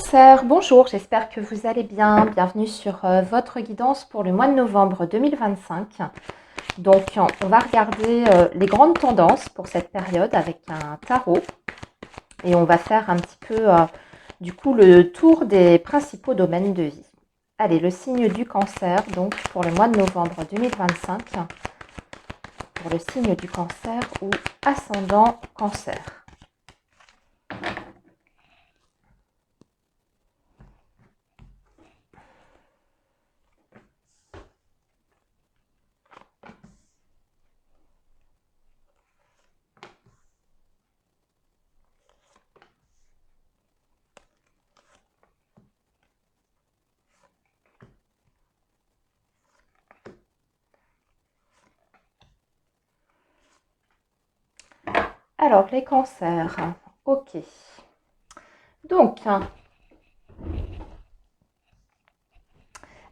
Cancer, bonjour, j'espère que vous allez bien. Bienvenue sur votre guidance pour le mois de novembre 2025. Donc, on va regarder les grandes tendances pour cette période avec un tarot. Et on va faire un petit peu, du coup, le tour des principaux domaines de vie. Allez, le signe du Cancer, donc pour le mois de novembre 2025. Pour le signe du Cancer ou ascendant Cancer. Alors, les cancers. Ok. Donc,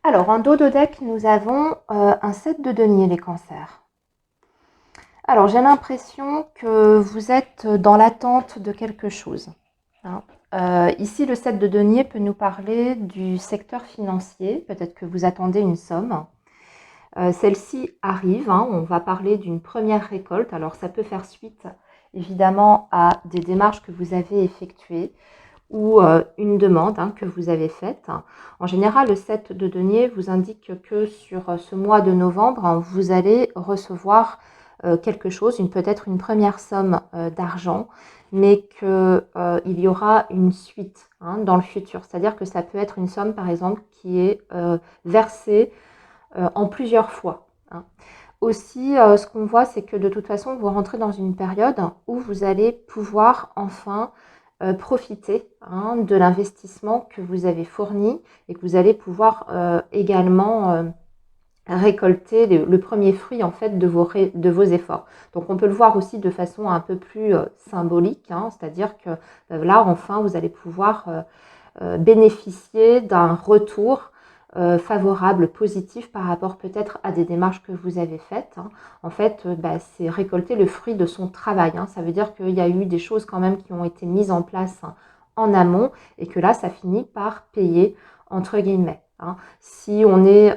alors en dos de deck, nous avons un 7 de denier, les cancers. Alors, j'ai l'impression que vous êtes dans l'attente de quelque chose. Hein. Ici, le 7 de denier peut nous parler du secteur financier. Peut-être que vous attendez une somme. Celle-ci arrive. Hein. On va parler d'une première récolte. Alors, ça peut faire suite, évidemment, à des démarches que vous avez effectuées ou une demande que vous avez faite. En général, le 7 de denier vous indique que sur ce mois de novembre, vous allez recevoir quelque chose, peut-être une première somme d'argent, mais qu'il y aura une suite dans le futur. C'est-à-dire que ça peut être une somme, par exemple, qui est versée en plusieurs fois. Aussi, ce qu'on voit, c'est que de toute façon, vous rentrez dans une période où vous allez pouvoir enfin profiter de l'investissement que vous avez fourni et que vous allez pouvoir également récolter le premier fruit en fait de vos efforts. Donc on peut le voir aussi de façon un peu plus symbolique, c'est-à-dire que là enfin vous allez pouvoir bénéficier d'un retour favorable, positif par rapport peut-être à des démarches que vous avez faites. En fait, c'est récolter le fruit de son travail. Ça veut dire qu'il y a eu des choses quand même qui ont été mises en place en amont et que là, ça finit par payer, entre guillemets. Si on est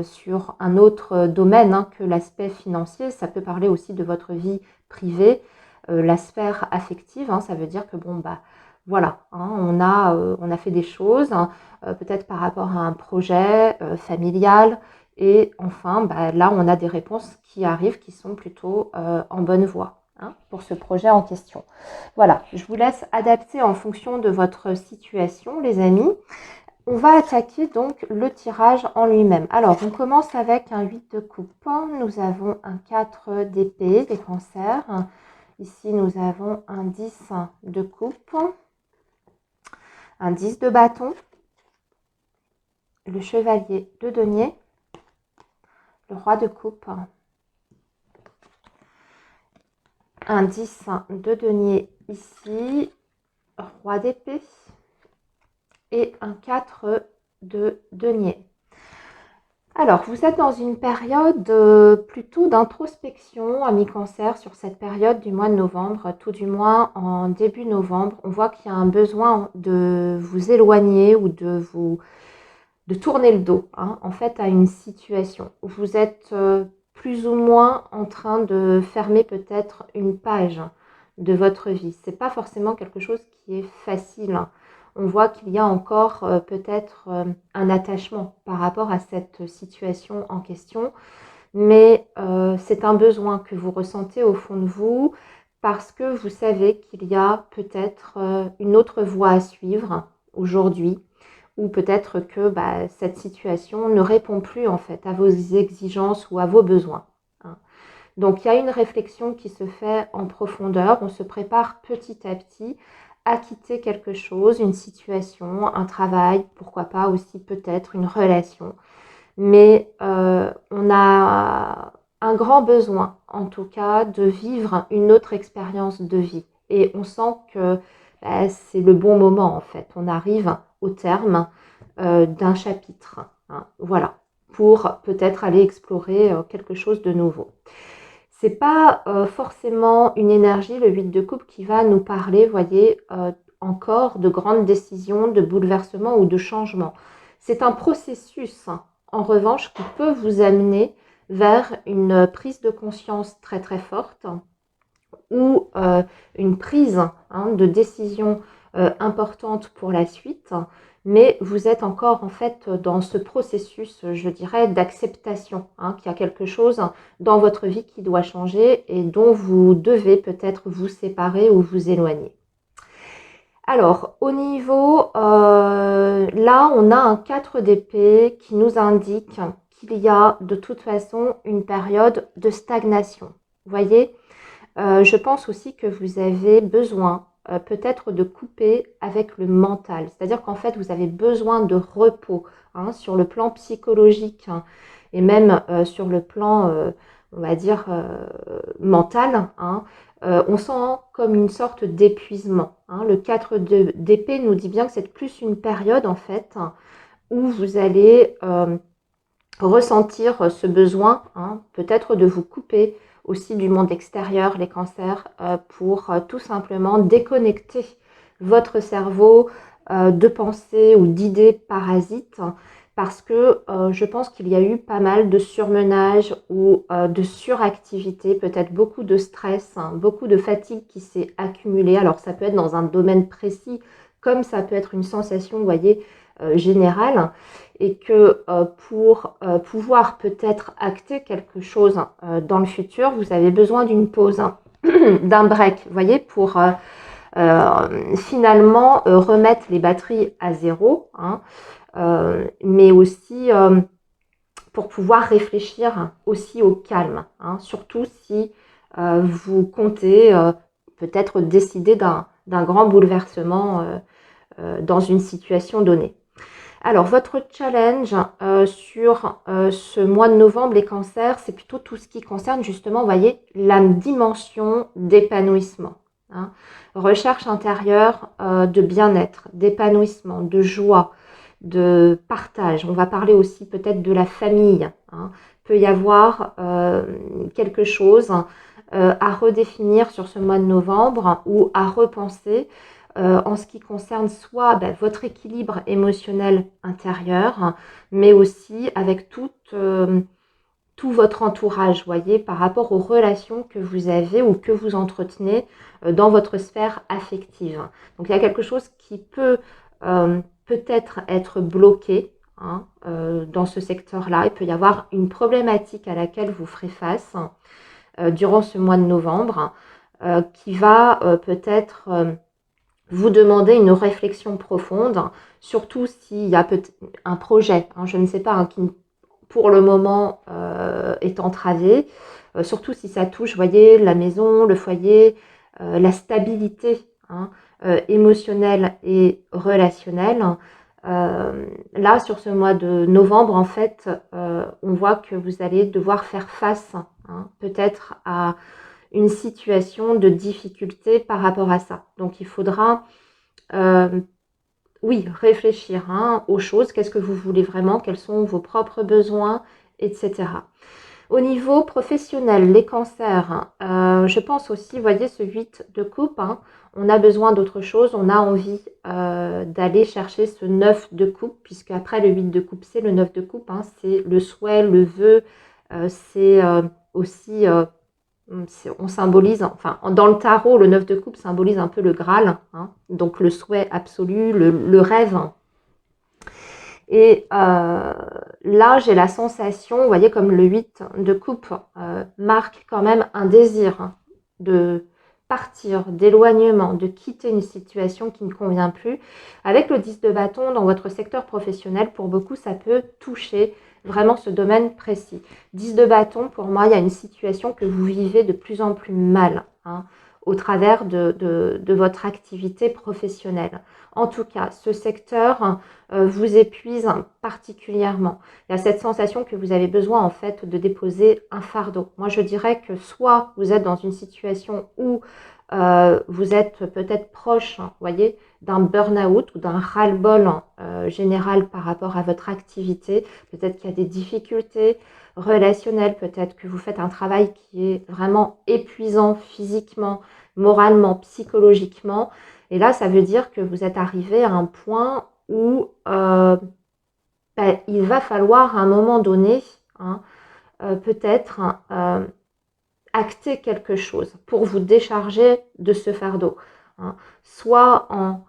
sur un autre domaine que l'aspect financier, ça peut parler aussi de votre vie privée, la sphère affective. Ça veut dire que voilà, on a fait des choses, peut-être par rapport à un projet familial. Et enfin, là, on a des réponses qui arrivent qui sont plutôt en bonne voie pour ce projet en question. Voilà, je vous laisse adapter en fonction de votre situation, les amis. On va attaquer donc le tirage en lui-même. Alors, on commence avec un 8 de coupe. Nous avons un 4 d'épée, des cancers. Ici, nous avons un 10 de coupe, un 10 de bâton, le chevalier de denier, le roi de coupe, un 10 de denier ici, roi d'épée et un 4 de denier. Alors, vous êtes dans une période plutôt d'introspection, amis cancer, sur cette période du mois de novembre, tout du moins en début novembre. On voit qu'il y a un besoin de vous éloigner ou de tourner le dos en fait à une situation. Vous êtes plus ou moins en train de fermer peut-être une page de votre vie. Ce n'est pas forcément quelque chose qui est facile. On voit qu'il y a encore peut-être un attachement par rapport à cette situation en question, mais c'est un besoin que vous ressentez au fond de vous parce que vous savez qu'il y a peut-être une autre voie à suivre aujourd'hui, ou peut-être que cette situation ne répond plus en fait à vos exigences ou à vos besoins. Donc il y a une réflexion qui se fait en profondeur, on se prépare petit à petit à quitter quelque chose, une situation, un travail, pourquoi pas aussi peut-être une relation. Mais on a un grand besoin, en tout cas, de vivre une autre expérience de vie. Et on sent que c'est le bon moment, en fait. On arrive au terme d'un chapitre. Voilà, pour peut-être aller explorer quelque chose de nouveau. C'est pas forcément une énergie, le 8 de coupe, qui va nous parler, voyez, encore de grandes décisions, de bouleversements ou de changements. C'est un processus, en revanche, qui peut vous amener vers une prise de conscience très très forte ou une prise de décision importante pour la suite, mais vous êtes encore en fait dans ce processus, je dirais, d'acceptation, qu'il y a quelque chose dans votre vie qui doit changer et dont vous devez peut-être vous séparer ou vous éloigner. Alors, au niveau, là, on a un 4 d'épée qui nous indique qu'il y a de toute façon une période de stagnation. Vous voyez, je pense aussi que vous avez besoin peut-être de couper avec le mental. C'est-à-dire qu'en fait, vous avez besoin de repos sur le plan psychologique et même sur le plan, on va dire, mental. On sent comme une sorte d'épuisement. Le 4 d'épée nous dit bien que c'est plus une période en fait où vous allez ressentir ce besoin peut-être de vous couper aussi du monde extérieur, les cancers, pour tout simplement déconnecter votre cerveau de pensées ou d'idées parasites parce que je pense qu'il y a eu pas mal de surmenage ou de suractivité, peut-être beaucoup de stress, beaucoup de fatigue qui s'est accumulée. Alors ça peut être dans un domaine précis comme ça peut être une sensation, vous voyez, générale et que pour pouvoir peut-être acter quelque chose dans le futur, vous avez besoin d'une pause, d'un break, vous voyez, pour finalement remettre les batteries à zéro, mais aussi pour pouvoir réfléchir aussi au calme, surtout si vous comptez peut-être décider d'un grand bouleversement dans une situation donnée. Alors, votre challenge sur ce mois de novembre, les cancers, c'est plutôt tout ce qui concerne justement, vous voyez, la dimension d'épanouissement. Recherche intérieure de bien-être, d'épanouissement, de joie, de partage. On va parler aussi peut-être de la famille. Peut y avoir quelque chose à redéfinir sur ce mois de novembre ou à repenser en ce qui concerne soit votre équilibre émotionnel intérieur, mais aussi avec tout votre entourage, voyez, par rapport aux relations que vous avez ou que vous entretenez dans votre sphère affective. Donc il y a quelque chose qui peut peut-être être bloqué dans ce secteur-là. Il peut y avoir une problématique à laquelle vous ferez face durant ce mois de novembre qui va peut-être vous demander une réflexion profonde, surtout s'il y a un projet, je ne sais pas, qui pour le moment est entravé, surtout si ça touche, vous voyez, la maison, le foyer, la stabilité émotionnelle et relationnelle. Là, sur ce mois de novembre, en fait, on voit que vous allez devoir faire face peut-être à une situation de difficulté par rapport à ça. Donc, il faudra, oui, réfléchir aux choses. Qu'est-ce que vous voulez vraiment? Quels sont vos propres besoins, etc. Au niveau professionnel, les cancers, je pense aussi, vous voyez, ce 8 de coupe, on a besoin d'autre chose. On a envie d'aller chercher ce 9 de coupe, puisque après le 8 de coupe, c'est le 9 de coupe. C'est le souhait, le vœu, c'est aussi... on symbolise, enfin dans le tarot, le 9 de coupe symbolise un peu le Graal, donc le souhait absolu, le rêve. Et là, j'ai la sensation, vous voyez, comme le 8 de coupe marque quand même un désir de partir, d'éloignement, de quitter une situation qui ne convient plus. Avec le 10 de bâton dans votre secteur professionnel, pour beaucoup, ça peut toucher vraiment ce domaine précis. 10 de bâton, pour moi, il y a une situation que vous vivez de plus en plus mal au travers de votre activité professionnelle. En tout cas, ce secteur vous épuise particulièrement. Il y a cette sensation que vous avez besoin en fait de déposer un fardeau. Moi, je dirais que soit vous êtes dans une situation où vous êtes peut-être proche, voyez, d'un burn-out ou d'un ras-le-bol général par rapport à votre activité. Peut-être qu'il y a des difficultés relationnelles, peut-être que vous faites un travail qui est vraiment épuisant physiquement, moralement, psychologiquement. Et là, ça veut dire que vous êtes arrivé à un point où il va falloir à un moment donné, hein, peut-être acter quelque chose pour vous décharger de ce fardeau, hein. Soit en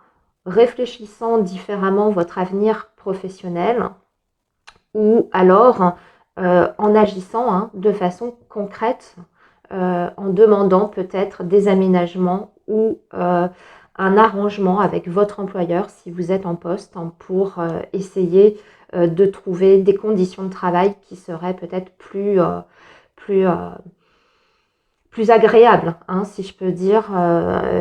réfléchissant différemment votre avenir professionnel, ou alors en agissant, hein, de façon concrète, en demandant peut-être des aménagements ou un arrangement avec votre employeur si vous êtes en poste, hein, pour essayer de trouver des conditions de travail qui seraient peut-être plus, plus agréables, hein, si je peux dire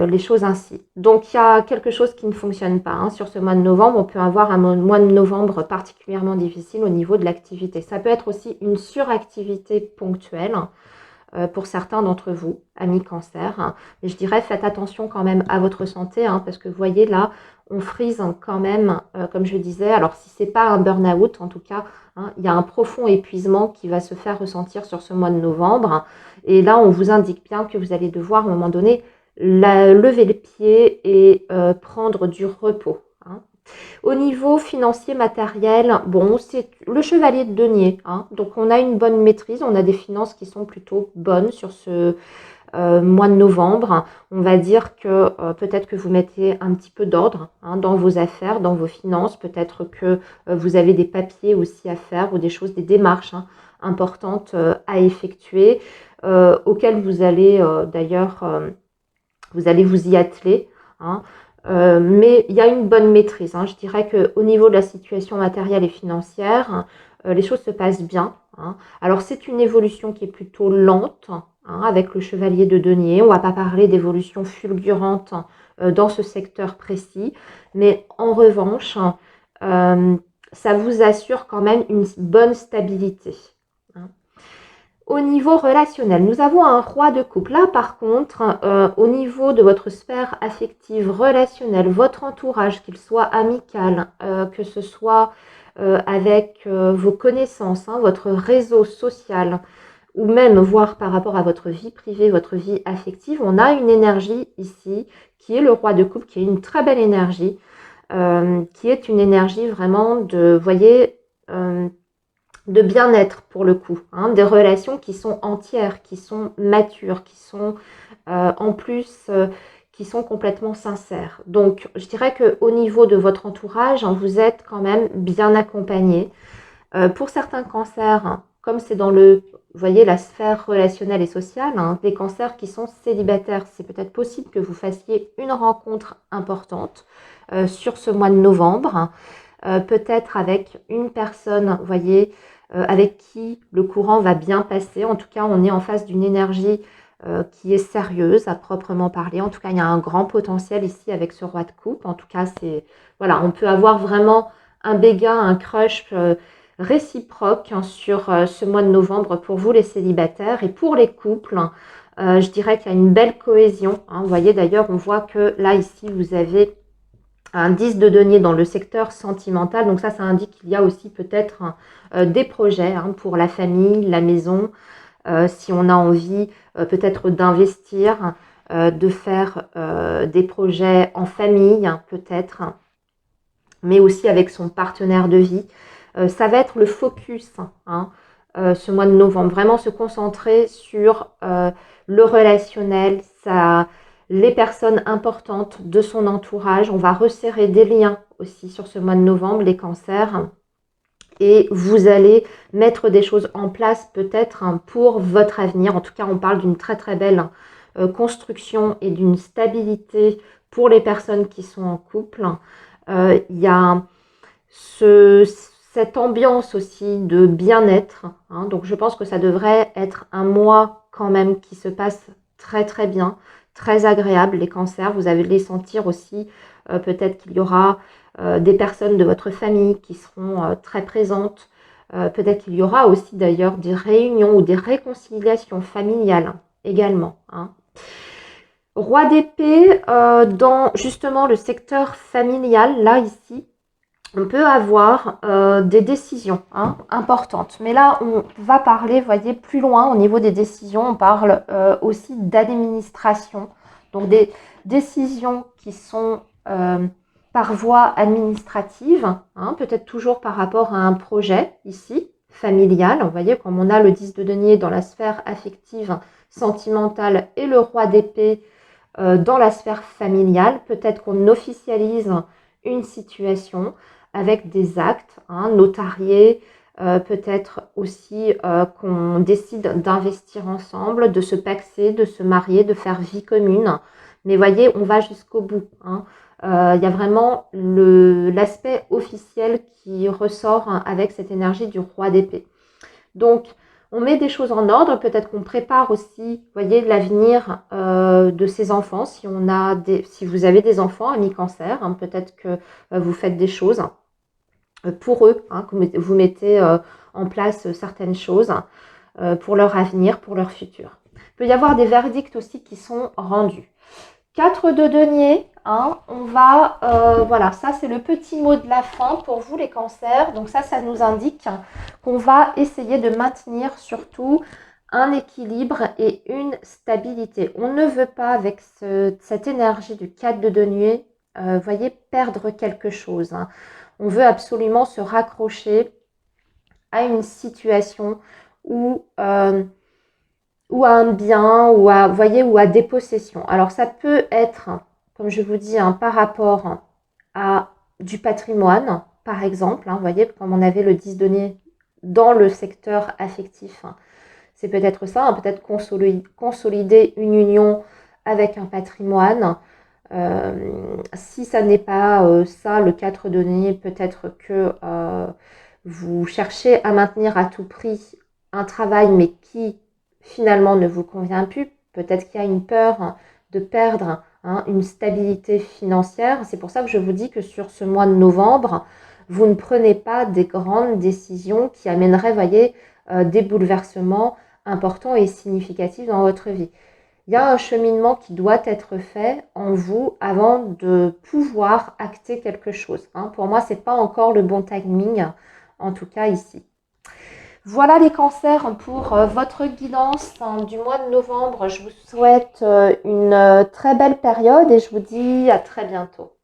les choses ainsi. Donc il y a quelque chose qui ne fonctionne pas, hein, sur ce mois de novembre. On peut avoir un mois de novembre particulièrement difficile au niveau de l'activité. Ça peut être aussi une suractivité ponctuelle pour certains d'entre vous, amis cancer, hein. Mais je dirais, faites attention quand même à votre santé, hein, parce que vous voyez là, on frise quand même, comme je disais. Alors si c'est pas un burn-out, en tout cas, hein, il y a un profond épuisement qui va se faire ressentir sur ce mois de novembre. Et là, on vous indique bien que vous allez devoir à un moment donné lever le pied et prendre du repos, hein. Au niveau financier, matériel, bon, c'est le chevalier de denier, hein. Donc on a une bonne maîtrise, on a des finances qui sont plutôt bonnes sur ce mois de novembre. On va dire que peut-être que vous mettez un petit peu d'ordre, hein, dans vos affaires, dans vos finances. Peut-être que vous avez des papiers aussi à faire ou des choses, des démarches, hein, importantes à effectuer, auxquelles vous allez d'ailleurs, vous allez vous y atteler, hein. Mais il y a une bonne maîtrise, hein. Je dirais qu'au niveau de la situation matérielle et financière, les choses se passent bien, hein. Alors c'est une évolution qui est plutôt lente, hein, avec le chevalier de denier. On ne va pas parler d'évolution fulgurante dans ce secteur précis, mais en revanche, ça vous assure quand même une bonne stabilité, hein. Au niveau relationnel, nous avons un roi de coupe. Là, par contre, au niveau de votre sphère affective, relationnelle, votre entourage, qu'il soit amical, que ce soit avec vos connaissances, hein, votre réseau social, ou même voir par rapport à votre vie privée, votre vie affective, on a une énergie ici qui est le roi de coupe, qui est une très belle énergie, qui est une énergie vraiment de, voyez, de bien-être pour le coup, hein, des relations qui sont entières, qui sont matures, qui sont en plus qui sont complètement sincères. Donc je dirais qu'au niveau de votre entourage, hein, vous êtes quand même bien accompagné. Pour certains cancers, hein, comme c'est dans le, vous voyez, la sphère relationnelle et sociale, hein, des cancers qui sont célibataires, c'est peut-être possible que vous fassiez une rencontre importante sur ce mois de novembre, hein, peut-être avec une personne, vous voyez, avec qui le courant va bien passer. En tout cas, on est en face d'une énergie qui est sérieuse à proprement parler. En tout cas, il y a un grand potentiel ici avec ce roi de coupe. En tout cas, c'est, voilà, on peut avoir vraiment un béguin, un crush réciproque, hein, sur ce mois de novembre pour vous les célibataires. Et pour les couples, je dirais qu'il y a une belle cohésion, hein. Vous voyez d'ailleurs, on voit que là, ici, vous avez un 10 de denier dans le secteur sentimental. Donc ça indique qu'il y a aussi peut-être des projets, hein, pour la famille, la maison, si on a envie peut-être d'investir, de faire des projets en famille, hein, peut-être, mais aussi avec son partenaire de vie. Ça va être le focus, hein, ce mois de novembre. Vraiment se concentrer sur le relationnel, les personnes importantes de son entourage. On va resserrer des liens aussi sur ce mois de novembre, les cancers. Et vous allez mettre des choses en place peut-être, hein, pour votre avenir. En tout cas, on parle d'une très très belle construction et d'une stabilité pour les personnes qui sont en couple. Il y a cette ambiance aussi de bien-être, hein. Donc je pense que ça devrait être un mois quand même qui se passe très très bien, très agréable. Les cancers, vous allez les sentir aussi, peut-être qu'il y aura des personnes de votre famille qui seront très présentes. Peut-être qu'il y aura aussi d'ailleurs des réunions ou des réconciliations familiales également, hein. Roi d'épée, dans justement le secteur familial, là ici, on peut avoir des décisions, hein, importantes. Mais là, on va parler, voyez, plus loin au niveau des décisions. On parle aussi d'administration. Donc des décisions qui sont par voie administrative, hein, peut-être toujours par rapport à un projet ici, familial. Vous voyez, comme on a le 10 de denier dans la sphère affective, sentimentale et le roi d'épée dans la sphère familiale, peut-être qu'on officialise une situation avec des actes hein, notariés, peut-être aussi qu'on décide d'investir ensemble, de se paxer, de se marier, de faire vie commune. Mais voyez, on va jusqu'au bout. Hein. Il y a vraiment l'aspect officiel qui ressort hein, avec cette énergie du roi d'épée. Donc, on met des choses en ordre, peut-être qu'on prépare aussi, voyez, l'avenir de ses enfants. Si vous avez des enfants, amis cancer, hein, peut-être que vous faites des choses pour eux, hein, que vous mettez en place certaines choses pour leur avenir, pour leur futur. Il peut y avoir des verdicts aussi qui sont rendus. 4 de denier, hein, on va, voilà, ça c'est le petit mot de la fin pour vous les cancers. Donc ça nous indique qu'on va essayer de maintenir surtout un équilibre et une stabilité. On ne veut pas avec cette énergie du 4 de denier, voyez, perdre quelque chose. Hein. On veut absolument se raccrocher à une situation où ou à un bien, ou à, voyez, ou à des possessions. Alors ça peut être, comme je vous dis, hein, par rapport à du patrimoine, par exemple. Hein, vous voyez, comme on avait le 10 denier dans le secteur affectif, hein, c'est peut-être ça, hein, peut-être consolider une union avec un patrimoine. Si ça n'est pas ça, le 4 denier, peut-être que vous cherchez à maintenir à tout prix un travail, mais qui finalement ne vous convient plus. Peut-être qu'il y a une peur de perdre hein, une stabilité financière. C'est pour ça que je vous dis que sur ce mois de novembre, vous ne prenez pas des grandes décisions qui amèneraient, voyez, des bouleversements importants et significatifs dans votre vie. Il y a un cheminement qui doit être fait en vous avant de pouvoir acter quelque chose. Hein. Pour moi, ce n'est pas encore le bon timing, en tout cas ici. Voilà les cancers pour votre guidance du mois de novembre. Je vous souhaite une très belle période et je vous dis à très bientôt.